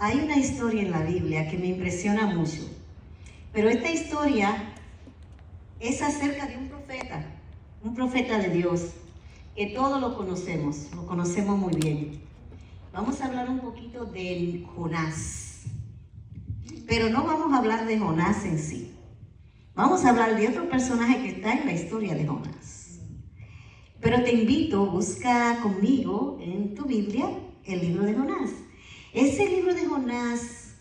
Hay una historia en la Biblia que me impresiona mucho, pero esta historia es acerca de un profeta de Dios, que todos lo conocemos muy bien. Vamos a hablar un poquito de Jonás, pero no vamos a hablar de Jonás en sí. Vamos a hablar de otro personaje que está en la historia de Jonás. Pero te invito, busca conmigo en tu Biblia el libro de Jonás. Ese libro de Jonás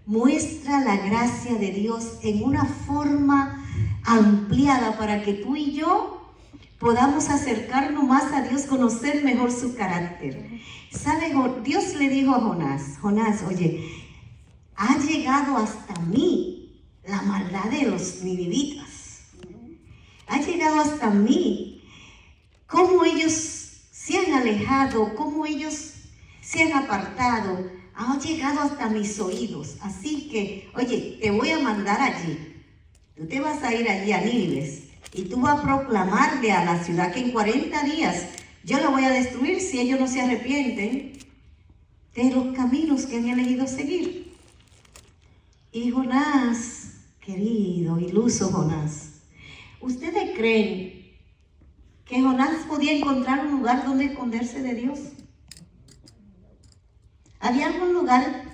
muestra la gracia de Dios en una forma ampliada para que tú y yo podamos acercarnos más a Dios, conocer mejor su carácter. ¿Sabe? Dios le dijo a Jonás, oye, ha llegado hasta mí la maldad de los ninivitas. Ha llegado hasta mí cómo ellos se han alejado, cómo ellos se han apartado, ha llegado hasta mis oídos. Así que, oye, te voy a mandar allí. Tú te vas a ir allí a Nínive y tú vas a proclamarle a la ciudad que en 40 días yo la voy a destruir si ellos no se arrepienten de los caminos que han elegido seguir. Y Jonás, querido, iluso Jonás, ¿ustedes creen que Jonás podía encontrar un lugar donde esconderse de Dios? ¿Había algún lugar,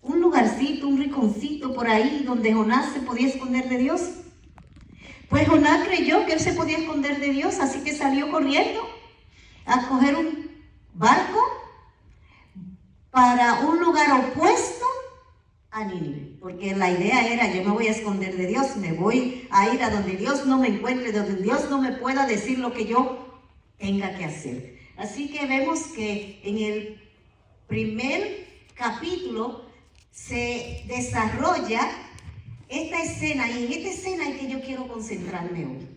un lugarcito, un rinconcito por ahí donde Jonás se podía esconder de Dios? Pues Jonás creyó que él se podía esconder de Dios, así que salió corriendo a coger un barco para un lugar opuesto a Nínive, porque la idea era, yo me voy a esconder de Dios, me voy a ir a donde Dios no me encuentre, donde Dios no me pueda decir lo que yo tenga que hacer. Así que vemos que en el primer capítulo se desarrolla esta escena, y en esta escena es que yo quiero concentrarme hoy,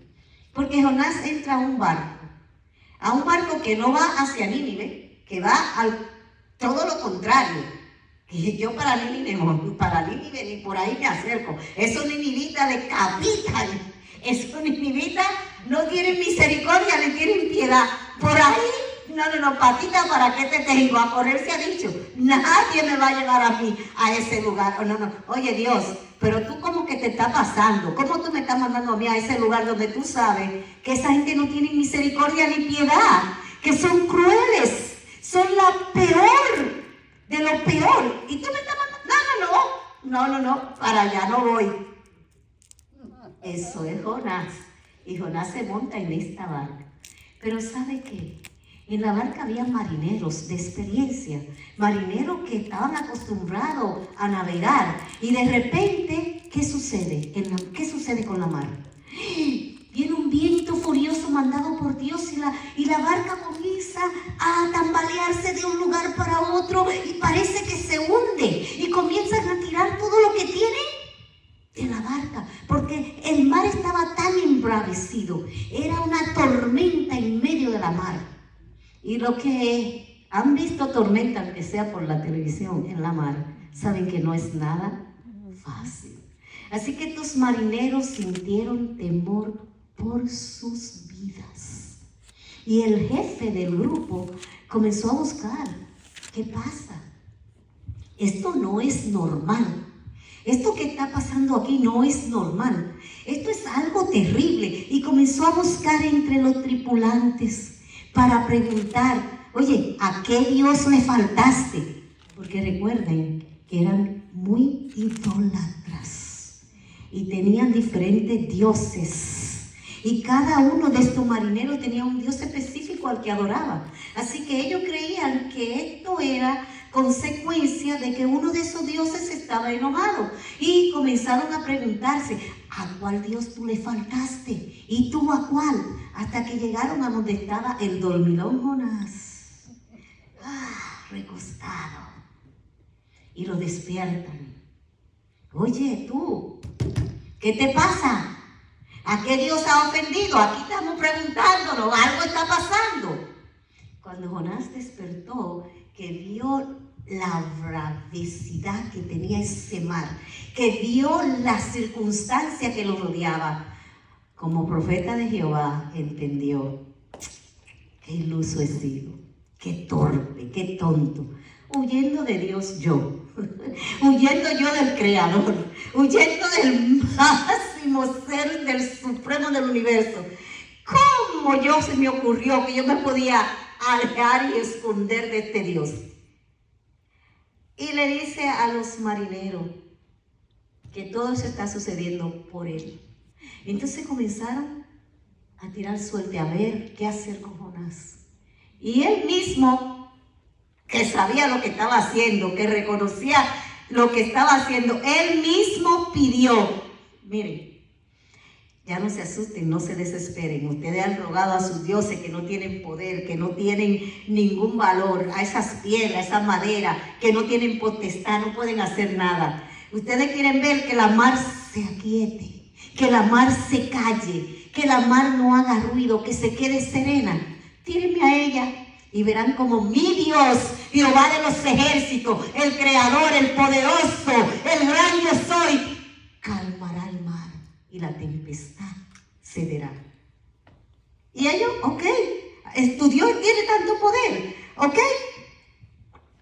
porque Jonás entra a un barco que no va hacia Nínive, que va al todo lo contrario. Que yo para Nínive ni por ahí me acerco. Esos ninivitas decapitan, esos ninivitas no tienen misericordia, ni tienen piedad. Por ahí, no, patita, ¿para qué te tengo? A correr se ha dicho. Nadie me va a llevar a mí a ese lugar. Oye Dios, pero tú ¿cómo que te está pasando? ¿Cómo tú me estás mandando a mí a ese lugar donde tú sabes que esa gente no tiene misericordia ni piedad? Que son crueles, son la peor de lo peor. Y tú me estás mandando, no, para allá no voy. Eso es Jonás. Y Jonás se monta en esta barca. Pero ¿sabe qué? En la barca había marineros de experiencia, marineros que estaban acostumbrados a navegar. Y de repente, ¿qué sucede? ¿Qué sucede con la mar? Viene un viento furioso mandado por Dios y la barca comienza a tambalearse de un lugar para otro y parece que se hunde y comienzan a tirar todo lo que tiene de la barca, porque el mar estaba tan embravecido, era una tormenta en medio de la mar. Y los que han visto tormenta, aunque sea por la televisión, en la mar, saben que no es nada fácil. Así que estos marineros sintieron temor por sus vidas. Y el jefe del grupo comenzó a buscar, ¿qué pasa? Esto no es normal. Esto que está pasando aquí no es normal. Esto es algo terrible. Y comenzó a buscar entre los tripulantes para preguntar, oye, ¿a qué Dios le faltaste? Porque recuerden que eran muy idólatras y tenían diferentes dioses. Y cada uno de estos marineros tenía un dios específico al que adoraba. Así que ellos creían que esto era consecuencia de que uno de esos dioses estaba enojado. Y comenzaron a preguntarse, ¿a cuál dios tú le faltaste? ¿Y tú a cuál? Hasta que llegaron a donde estaba el dormilón Jonás. Recostado. Y lo despiertan. Oye, tú, ¿qué te pasa? ¿A qué Dios ha ofendido? Aquí estamos preguntándonos, algo está pasando. Cuando Jonás despertó, que vio la bravicidad que tenía ese mar, que vio la circunstancia que lo rodeaba, como profeta de Jehová, entendió: qué iluso he sido, qué torpe, qué tonto. huyendo de Dios yo, huyendo yo del Creador, huyendo del máximo ser, del supremo del universo. ¿Cómo se me ocurrió que yo me podía alejar y esconder de este Dios? Y le dice a los marineros que todo eso está sucediendo por él. Entonces comenzaron a tirar suerte, a ver qué hacer con Jonás. Y él mismo, que sabía lo que estaba haciendo, que reconocía lo que estaba haciendo, él mismo pidió. Miren, ya no se asusten, no se desesperen. Ustedes han rogado a sus dioses que no tienen poder, que no tienen ningún valor, a esas piedras, a esa madera, que no tienen potestad, no pueden hacer nada. Ustedes quieren ver que la mar se aquiete, que la mar se calle, que la mar no haga ruido, que se quede serena. Tírenme a ella y verán como mi Dios, Jehová de los ejércitos, el creador, el poderoso, el gran yo soy, calmará el mar y la tempestad cederá. Y ellos, ok, estudió y tiene tanto poder, ok.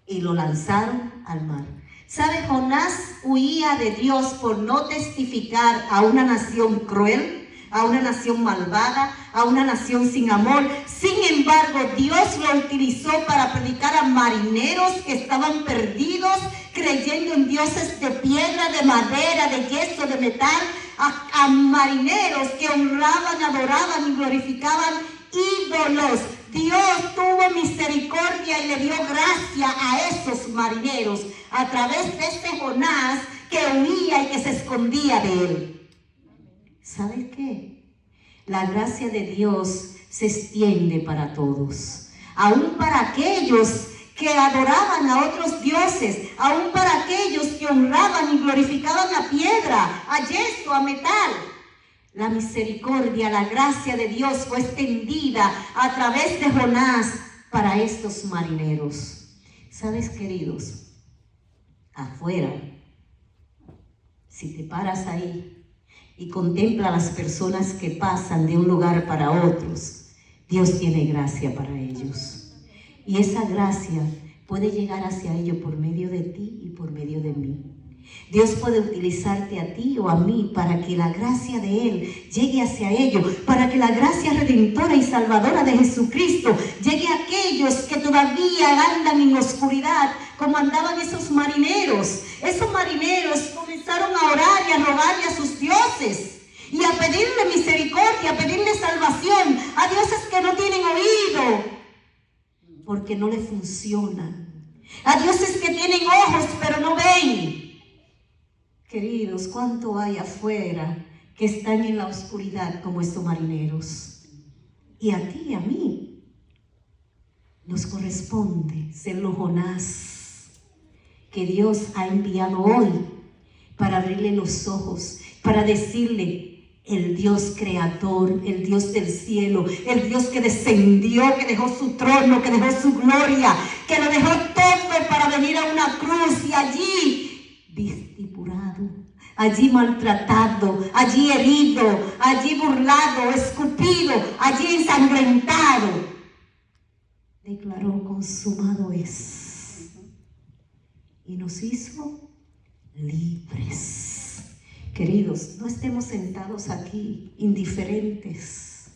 Y lo lanzaron al mar. ¿Sabe? Jonás huía de Dios por no testificar a una nación cruel, a una nación malvada, a una nación sin amor. Sin embargo, Dios lo utilizó para predicar a marineros que estaban perdidos, creyendo en dioses de piedra, de madera, de yeso, de metal, a marineros que honraban, adoraban y glorificaban ídolos. Dios tuvo misericordia y le dio gracia a esos marineros a través de este Jonás que huía y que se escondía de él. ¿Sabes qué? La gracia de Dios se extiende para todos, aún para aquellos que adoraban a otros dioses, aún para aquellos que honraban y glorificaban a piedra, a yeso, a metal. La misericordia, la gracia de Dios fue extendida a través de Jonás para estos marineros. ¿Sabes, queridos? Afuera, si te paras ahí y contempla a las personas que pasan de un lugar para otros, Dios tiene gracia para ellos. Y esa gracia puede llegar hacia ellos por medio de ti y por medio de mí. Dios puede utilizarte a ti o a mí para que la gracia de Él llegue hacia ellos, para que la gracia redentora y salvadora de Jesucristo llegue a aquellos que todavía andan en oscuridad, como andaban esos marineros. Esos marineros comenzaron a orar y a rogarle a sus dioses y a pedirle misericordia, a pedirle salvación a dioses que no tienen oído, porque no le funcionan, a dioses que tienen ojos pero no ven. Queridos, ¿cuánto hay afuera que están en la oscuridad como estos marineros? Y a ti y a mí nos corresponde ser los Jonás que Dios ha enviado hoy para abrirle los ojos, para decirle: el Dios creador, el Dios del cielo, el Dios que descendió, que dejó su trono, que dejó su gloria, que lo dejó todo para venir a una cruz y allí vistipurado, allí maltratado, allí herido, allí burlado, escupido, allí ensangrentado, declaró: consumado es, y nos hizo libres. Queridos, no estemos sentados aquí indiferentes,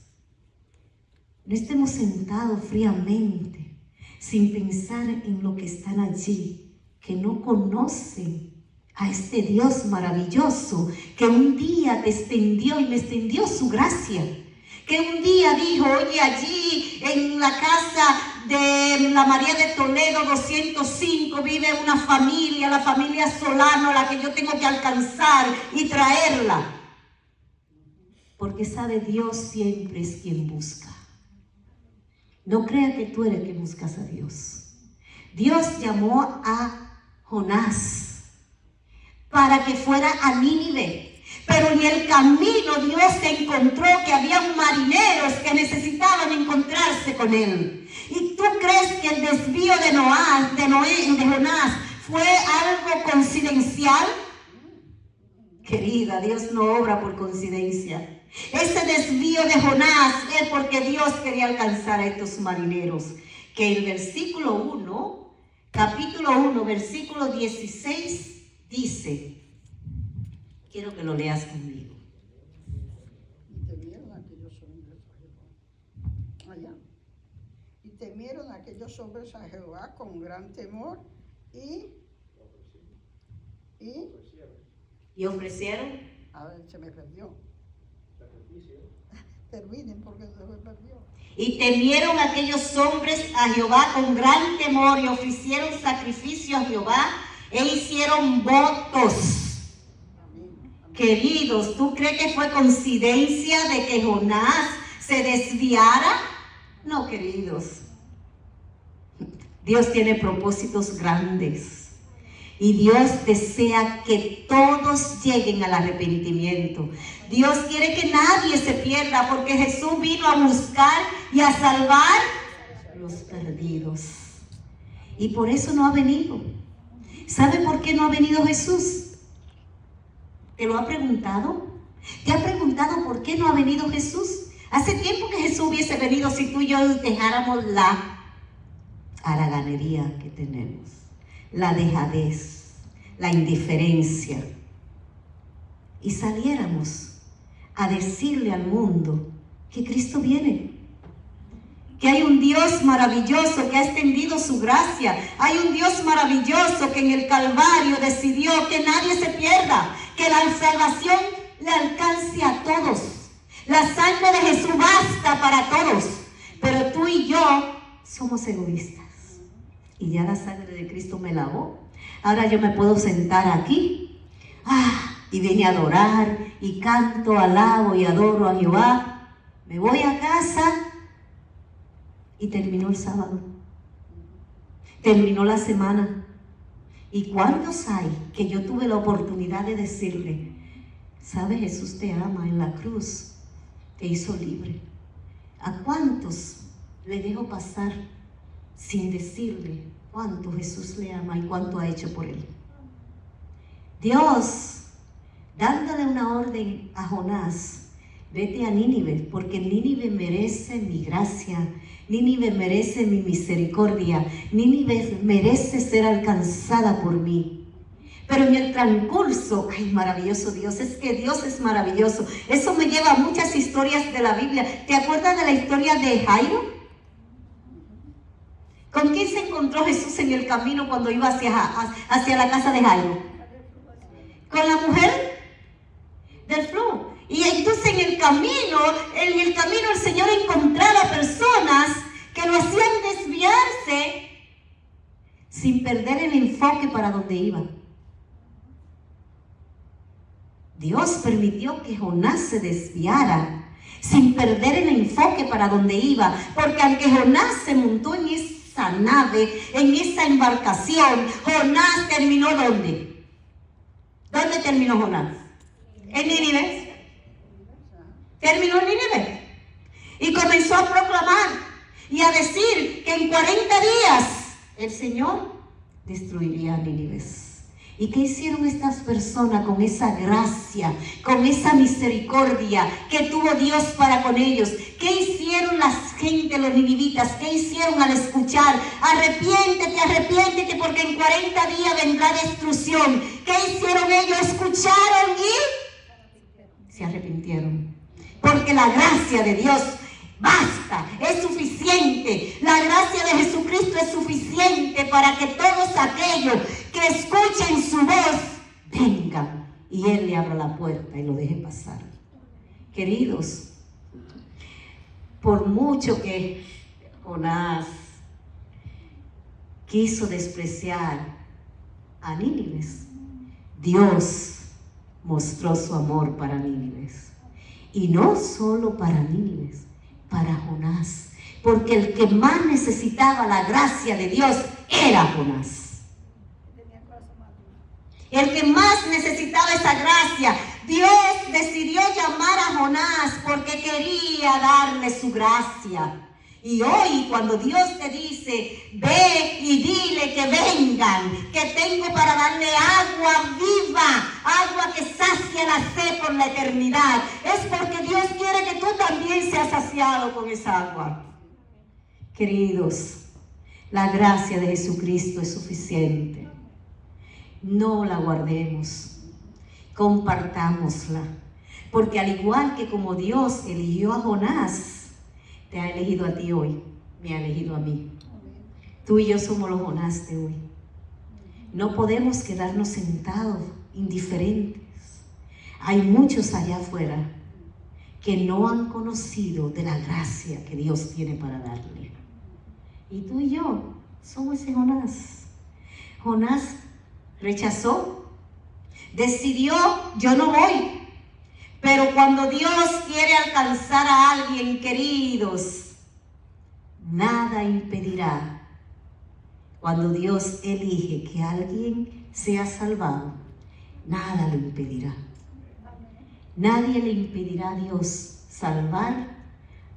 no estemos sentados fríamente sin pensar en lo que están allí, que no conocen a este Dios maravilloso que un día te extendió y me extendió su gracia, que un día dijo: oye, allí en la casa de la María de Toledo 205 vive una familia, la familia Solano, a la que yo tengo que alcanzar y traerla, porque sabe, Dios siempre es quien busca. No crea que tú eres quien buscas a Dios. Dios llamó a Jonás para que fuera a Nínive, pero en el camino Dios se encontró que había marineros que necesitaban encontrarse con él. ¿Y tú crees que el desvío de Jonás fue algo coincidencial? Querida, Dios no obra por coincidencia. Ese desvío de Jonás es porque Dios quería alcanzar a estos marineros, que el versículo 1 capítulo 1, versículo 16, dice, quiero que lo leas conmigo. Y temieron aquellos hombres a Jehová con gran temor y ofrecieron. A ver, se me perdió. Terminen porque se me perdió. Y temieron aquellos hombres a Jehová con gran temor y ofrecieron sacrificio a Jehová e hicieron votos. Queridos, ¿tú crees que fue coincidencia de que Jonás se desviara? No, queridos. Dios tiene propósitos grandes. Y Dios desea que todos lleguen al arrepentimiento. Dios quiere que nadie se pierda, porque Jesús vino a buscar y a salvar los perdidos. Y por eso no ha venido. ¿Sabe por qué no ha venido Jesús? ¿Te lo ha preguntado? ¿Te ha preguntado por qué no ha venido Jesús? Hace tiempo que Jesús hubiese venido si tú y yo dejáramos la haraganería que tenemos, la dejadez, la indiferencia, y saliéramos a decirle al mundo que Cristo viene, que hay un Dios maravilloso que ha extendido su gracia, hay un Dios maravilloso que en el Calvario decidió que nadie se pierda, que la salvación le alcance a todos. La sangre de Jesús basta para todos, pero tú y yo somos egoístas. Y ya la sangre de Cristo me lavó. Ahora yo me puedo sentar aquí. Y vine a adorar y canto, alabo y adoro a Jehová. Me voy a casa y terminó el sábado. Terminó la semana. ¿Y cuántos hay que yo tuve la oportunidad de decirle, sabe, Jesús te ama, en la cruz te hizo libre? ¿A cuántos le dejo pasar sin decirle cuánto Jesús le ama y cuánto ha hecho por él? Dios, dándole una orden a Jonás, vete a Nínive, porque Nínive merece mi gracia, Nínive merece mi misericordia, Nínive merece ser alcanzada por mí. Pero en el transcurso, ay, maravilloso Dios, es que Dios es maravilloso. Eso me lleva a muchas historias de la Biblia. ¿Te acuerdas de la historia de Jairo? ¿Con quién se encontró Jesús en el camino cuando iba hacia la casa de Jairo? Con la mujer del flujo. Y entonces en el camino el Señor encontraba personas que lo hacían desviarse sin perder el enfoque para donde iba. Dios permitió que Jonás se desviara sin perder el enfoque para donde iba, porque aunque Jonás se montó en esa nave, en esa embarcación, Jonás terminó ¿dónde? ¿Dónde terminó Jonás? En Nínive. Terminó en Nínive. Y comenzó a proclamar y a decir que en 40 días el Señor destruiría a Nínive. ¿Y qué hicieron estas personas con esa gracia, con esa misericordia que tuvo Dios para con ellos? ¿Qué hicieron la gente, los ninivitas? ¿Qué hicieron al escuchar? Arrepiéntete, arrepiéntete, porque en 40 días vendrá destrucción. ¿Qué hicieron ellos? Escucharon y se arrepintieron. Porque la gracia de Dios basta, es suficiente. La gracia de Jesucristo es suficiente para que todos aquellos que escuchen su voz vengan y Él le abra la puerta y lo deje pasar. Queridos, por mucho que Jonás quiso despreciar a Nínive, Dios mostró su amor para Nínive. Y no solo para Nínive, para Jonás, porque el que más necesitaba la gracia de Dios era Jonás. El que más necesitaba esa gracia, Dios decidió llamar a Jonás porque quería darle su gracia. Y hoy cuando Dios te dice, ve y dile que vengan, que tengo para darle agua viva, agua que sacia la sed por la eternidad, es porque Dios quiere que tú también seas saciado con esa agua. Queridos, La gracia de Jesucristo es suficiente. No la guardemos, compartámosla, porque al igual que como Dios eligió a Jonás, te ha elegido a ti hoy, me ha elegido a mí. Tú y yo somos los Jonás de hoy. No podemos quedarnos sentados, indiferentes. Hay muchos allá afuera que no han conocido de la gracia que Dios tiene para darle. Y tú y yo somos ese Jonás. Jonás rechazó, decidió, yo no voy. Pero cuando Dios quiere alcanzar a alguien, queridos, nada impedirá. Cuando Dios elige que alguien sea salvado, nada lo impedirá. Nadie le impedirá a Dios salvar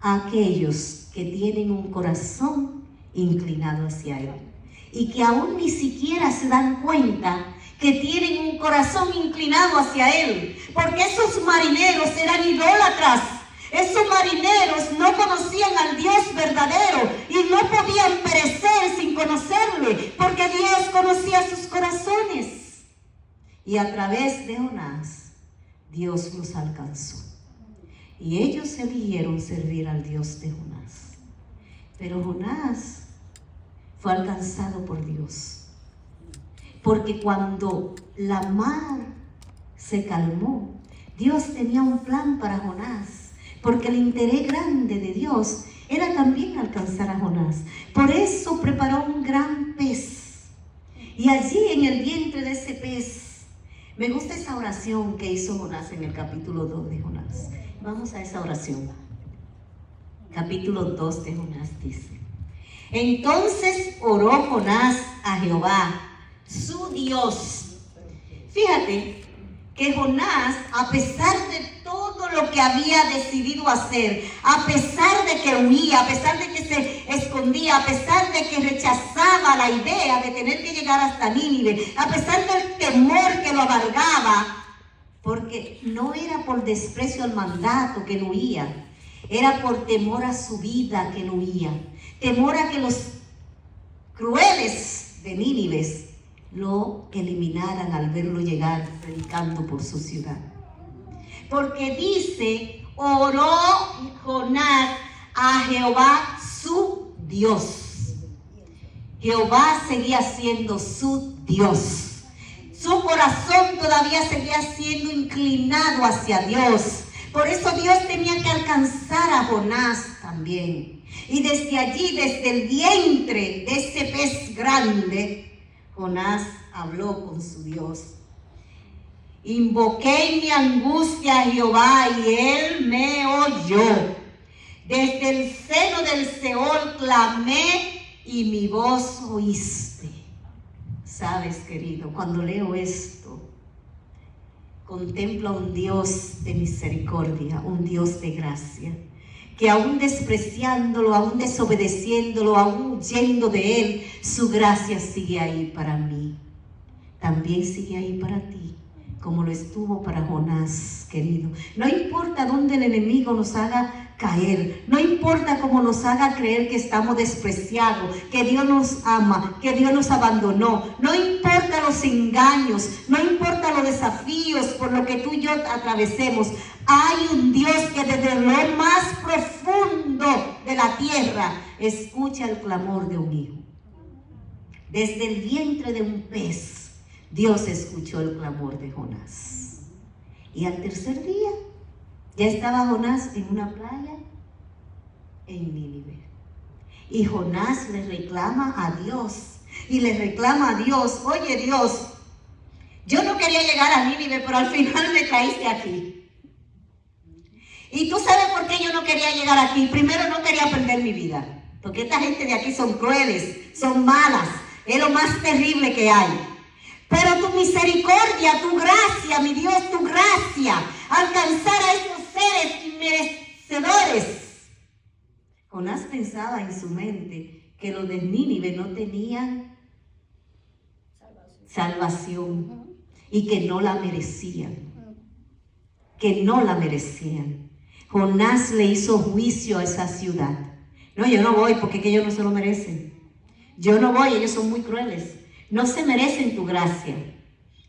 a aquellos que tienen un corazón inclinado hacia Él y que aún ni siquiera se dan cuenta que tienen un corazón inclinado hacia Él, porque esos marineros eran idólatras. Esos marineros no conocían al Dios verdadero y no podían perecer sin conocerle, porque Dios conocía sus corazones. Y a través de Jonás, Dios los alcanzó. Y ellos eligieron servir al Dios de Jonás. Pero Jonás fue alcanzado por Dios. Porque cuando la mar se calmó, Dios tenía un plan para Jonás. Porque el interés grande de Dios era también alcanzar a Jonás. Por eso preparó un gran pez. Y allí en el vientre de ese pez, me gusta esa oración que hizo Jonás en el capítulo 2 de Jonás. Vamos a esa oración. Capítulo 2 de Jonás dice: entonces oró Jonás a Jehová, su Dios. Fíjate que Jonás, a pesar de todo lo que había decidido hacer, a pesar de que huía, a pesar de que se escondía, a pesar de que rechazaba la idea de tener que llegar hasta Nínive, a pesar del temor que lo abargaba, porque no era por desprecio al mandato que lo huía, era por temor a su vida que lo huía, temor a que los crueles de Nínive lo eliminaran al verlo llegar predicando por su ciudad. Porque dice, oró Jonás a Jehová su Dios. Jehová seguía siendo su Dios. Su corazón todavía seguía siendo inclinado hacia Dios. Por eso Dios tenía que alcanzar a Jonás también. Y desde allí, desde el vientre de ese pez grande, Jonás habló con su Dios. Invoqué en mi angustia a Jehová y Él me oyó. Desde el seno del Seol clamé y mi voz oíste. Sabes, querido, cuando leo esto, contemplo a un Dios de misericordia, un Dios de gracia, que aún despreciándolo, aún desobedeciéndolo, aún huyendo de Él, su gracia sigue ahí para mí. También sigue ahí para ti, como lo estuvo para Jonás, querido. No importa dónde el enemigo nos haga caer, no importa cómo nos haga creer que estamos despreciados, que Dios nos ama, que Dios nos abandonó, no importa los engaños, no importa los desafíos por lo que tú y yo atravesemos. Hay un Dios que desde lo más profundo de la tierra escucha el clamor de un hijo. Desde el vientre de un pez, Dios escuchó el clamor de Jonás. Y al tercer día, ya estaba Jonás en una playa en Nínive. Y Jonás le reclama a Dios. Y le reclama a Dios: oye Dios, yo no quería llegar a Nínive, pero al final me traíste aquí. Y tú sabes por qué yo no quería llegar aquí. Primero, no quería perder mi vida, porque esta gente de aquí son crueles, son malas, es lo más terrible que hay. Pero tu misericordia, tu gracia, mi Dios, tu gracia, alcanzar a estos seres inmerecedores. Jonás pensaba en su mente que los de Nínive no tenían salvación y que no la merecían. Que no la merecían. Jonás le hizo juicio a esa ciudad. No, yo no voy porque ellos no se lo merecen. Yo no voy, ellos son muy crueles. No se merecen tu gracia.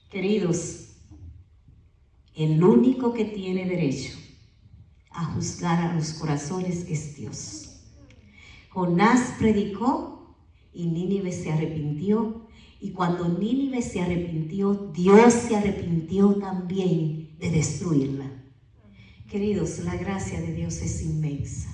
Queridos, el único que tiene derecho a juzgar a los corazones es Dios. Jonás predicó y Nínive se arrepintió. Y cuando Nínive se arrepintió, Dios se arrepintió también de destruirla. Queridos, la gracia de Dios es inmensa,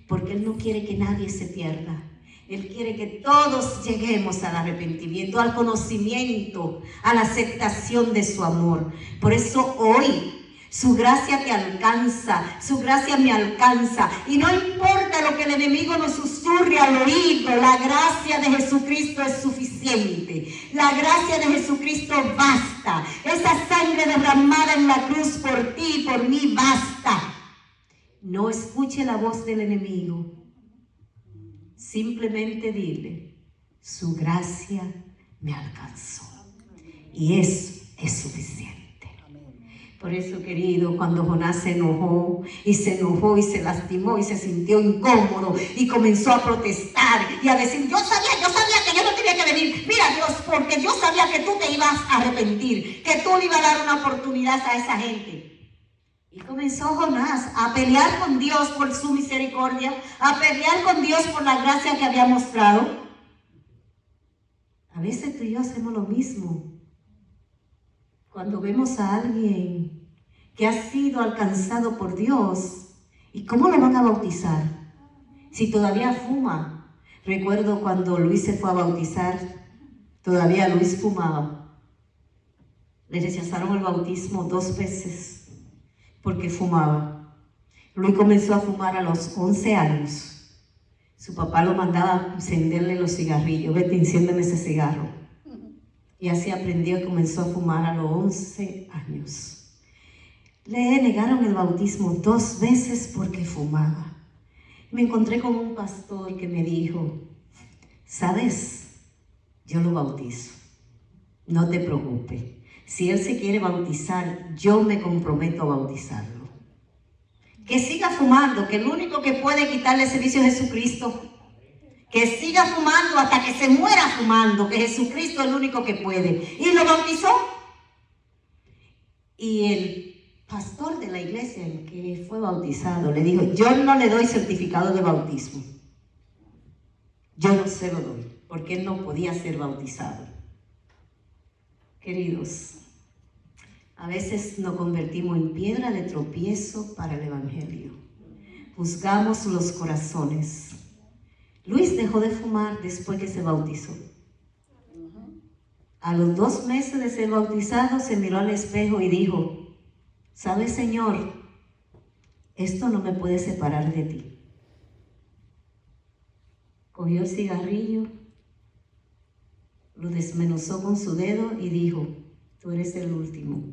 porque Él no quiere que nadie se pierda. Él quiere que todos lleguemos al arrepentimiento, al conocimiento, a la aceptación de su amor. Por eso hoy su gracia te alcanza, su gracia me alcanza. Y no importa lo que el enemigo nos susurre al oído, la gracia de Jesucristo es suficiente. La gracia de Jesucristo basta. Esa sangre derramada en la cruz por ti y por mí basta. No escuche la voz del enemigo. Simplemente dile, su gracia me alcanzó. Y eso es suficiente. Por eso, querido, cuando Jonás se enojó y se lastimó y se sintió incómodo y comenzó a protestar y a decir, yo sabía que yo no tenía que venir. Mira, Dios, porque yo sabía que tú te ibas a arrepentir, que tú le ibas a dar una oportunidad a esa gente. Y comenzó Jonás a pelear con Dios por su misericordia, a pelear con Dios por la gracia que había mostrado. A veces tú y yo hacemos lo mismo. Cuando vemos a alguien que ha sido alcanzado por Dios, ¿y cómo lo van a bautizar? Si todavía fuma. Recuerdo cuando Luis se fue a bautizar, todavía Luis fumaba. Le rechazaron el bautismo 2 veces porque fumaba. Luis comenzó a fumar a los 11 años. Su papá lo mandaba a encenderle los cigarrillos. Vete, enciéndeme ese cigarro. Y así aprendió y comenzó a fumar a los 11 años. Le negaron el bautismo 2 veces porque fumaba. Me encontré con un pastor que me dijo, ¿sabes? Yo lo bautizo. No te preocupes. Si él se quiere bautizar, yo me comprometo a bautizarlo. Que siga fumando, que el único que puede quitarle ese vicio es Jesucristo. Que siga fumando hasta que se muera fumando, que Jesucristo es el único que puede. Y lo bautizó. Y el pastor de la iglesia en que fue bautizado le dijo, yo no le doy certificado de bautismo. Yo no se lo doy, porque él no podía ser bautizado. Queridos, a veces nos convertimos en piedra de tropiezo para el evangelio. Juzgamos los corazones. Luis dejó de fumar después que se bautizó. A los 2 meses de ser bautizado, se miró al espejo y dijo, ¿sabes, Señor? Esto no me puede separar de ti. Cogió el cigarrillo, lo desmenuzó con su dedo y dijo, tú eres el último.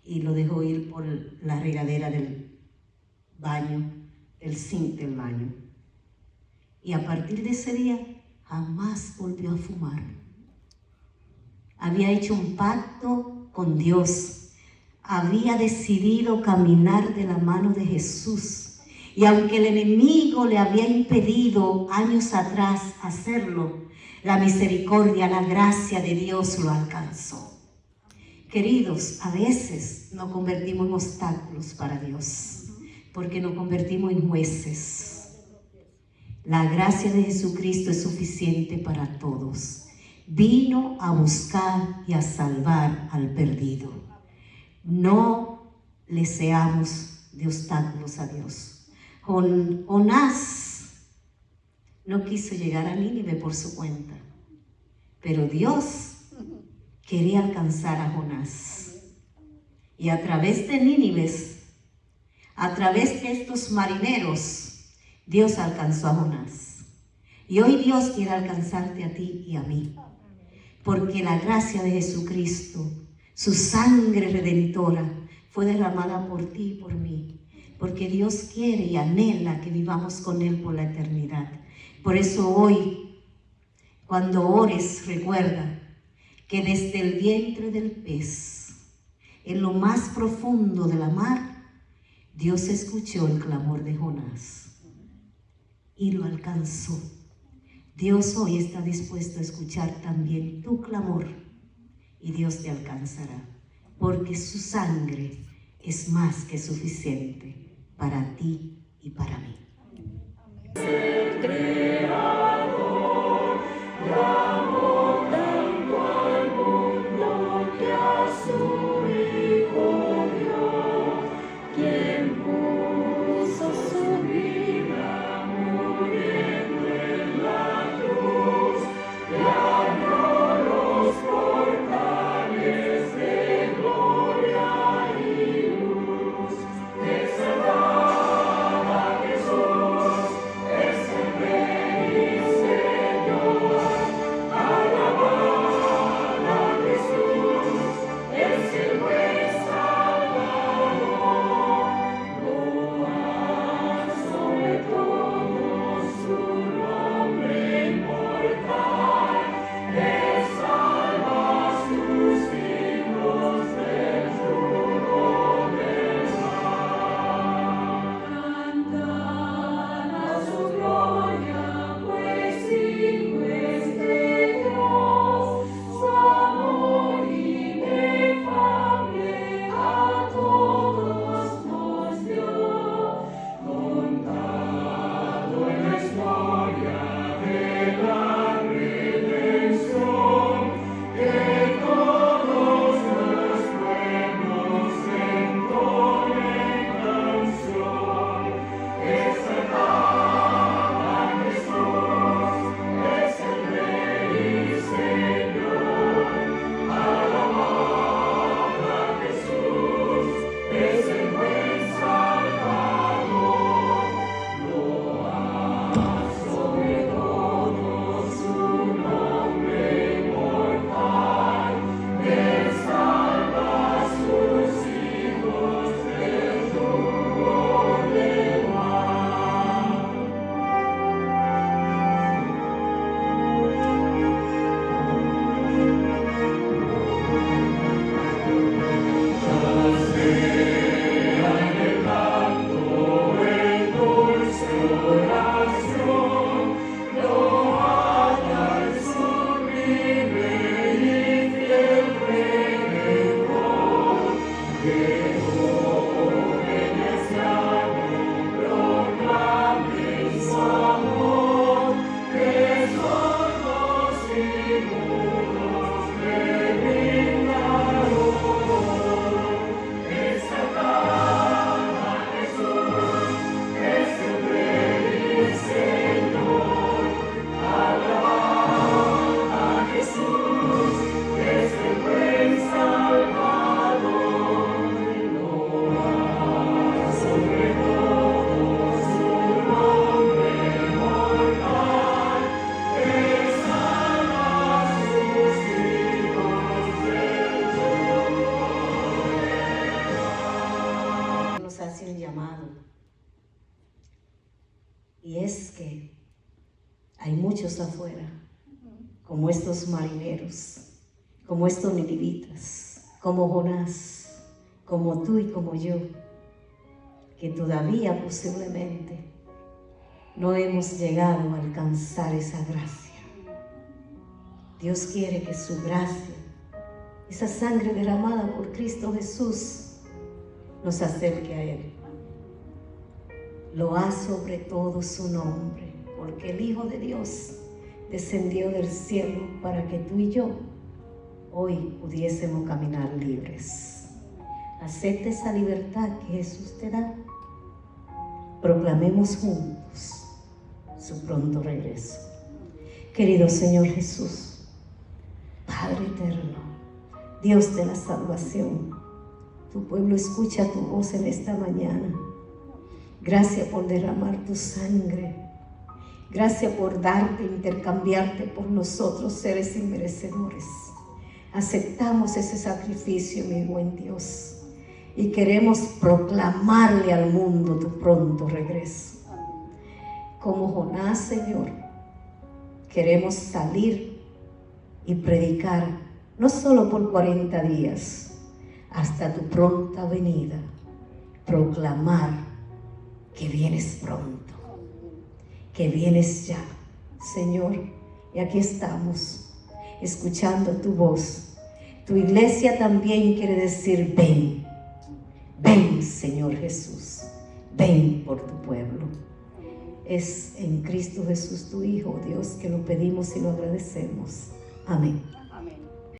Y lo dejó ir por la regadera del baño, el zinc del baño. Y a partir de ese día, jamás volvió a fumar. Había hecho un pacto con Dios. Había decidido caminar de la mano de Jesús. Y aunque el enemigo le había impedido años atrás hacerlo, la misericordia, la gracia de Dios lo alcanzó. Queridos, a veces nos convertimos en obstáculos para Dios, porque nos convertimos en jueces. La gracia de Jesucristo es suficiente para todos. Vino a buscar y a salvar al perdido. No le seamos de obstáculos a Dios. Jonás no quiso llegar a Nínive por su cuenta, pero Dios quería alcanzar a Jonás. Y a través de Nínive, a través de estos marineros, Dios alcanzó a Jonás. Y hoy Dios quiere alcanzarte a ti y a mí. Porque la gracia de Jesucristo, su sangre redentora, fue derramada por ti y por mí. Porque Dios quiere y anhela que vivamos con Él por la eternidad. Por eso hoy, cuando ores, recuerda que desde el vientre del pez, en lo más profundo de la mar, Dios escuchó el clamor de Jonás y lo alcanzó. Dios hoy está dispuesto a escuchar también tu clamor y Dios te alcanzará, porque su sangre es más que suficiente para ti y para mí. Hace un llamado, y es que hay muchos afuera, como estos marineros, como estos ninivitas, como Jonás, como tú y como yo, que todavía posiblemente no hemos llegado a alcanzar esa gracia. Dios quiere que su gracia, esa sangre derramada por Cristo Jesús, nos acerque a Él. Lo ha sobre todo su nombre, porque el Hijo de Dios descendió del cielo para que tú y yo hoy pudiésemos caminar libres. Acepte esa libertad que Jesús te da. Proclamemos juntos su pronto regreso. Querido Señor Jesús, Padre eterno, Dios de la salvación, tu pueblo escucha tu voz en esta mañana. Gracias por derramar tu sangre. Gracias por darte, intercambiarte por nosotros, seres inmerecedores. Aceptamos ese sacrificio, mi buen Dios, y queremos proclamarle al mundo tu pronto regreso. Como Jonás, Señor, queremos salir y predicar, no solo por 40 días, hasta tu pronta venida, proclamar que vienes pronto, que vienes ya, Señor, y aquí estamos, escuchando tu voz. Tu iglesia también quiere decir ven. Ven, Señor Jesús. Ven por tu pueblo. Es en Cristo Jesús, tu Hijo, Dios, que lo pedimos y lo agradecemos. Amén.